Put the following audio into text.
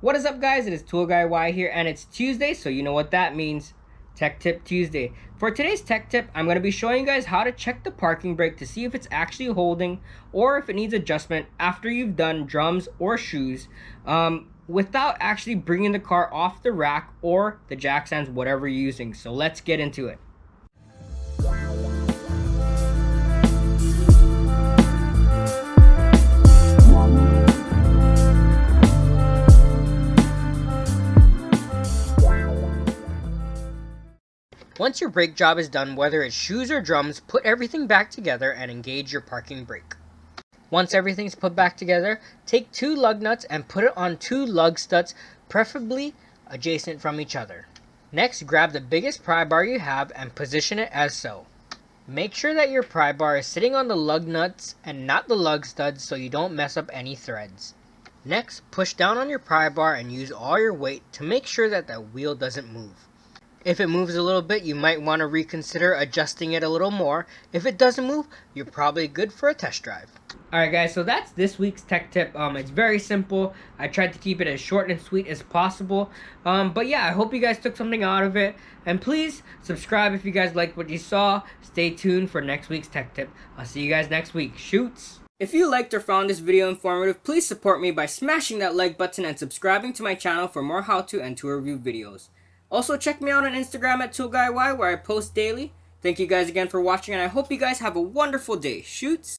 What is up, guys? It is Tool Guy Y here, and it's Tuesday, so you know what that means. Tech Tip Tuesday. For today's tech tip, I'm going to be showing you guys how to check the parking brake to see if it's actually holding or if it needs adjustment after you've done drums or shoes without actually bringing the car off the rack or the jack stands, whatever you're using. So let's get into it. Once your brake job is done, whether it's shoes or drums, put everything back together and engage your parking brake. Once everything's put back together, take two lug nuts and put it on two lug studs, preferably adjacent from each other. Next, grab the biggest pry bar you have and position it as so. Make sure that your pry bar is sitting on the lug nuts and not the lug studs so you don't mess up any threads. Next, push down on your pry bar and use all your weight to make sure that the wheel doesn't move. If it moves a little bit, you might want to reconsider adjusting it a little more. If it doesn't move, you're probably good for a test drive. Alright guys, so that's this week's tech tip. It's very simple. I tried to keep it as short and sweet as possible. But yeah, I hope you guys took something out of it. And please subscribe if you guys liked what you saw. Stay tuned for next week's tech tip. I'll see you guys next week. Shoots! If you liked or found this video informative, please support me by smashing that like button and subscribing to my channel for more how-to and tool review videos. Also, check me out on Instagram at ToolGuyY, where I post daily. Thank you guys again for watching, and I hope you guys have a wonderful day. Shoots!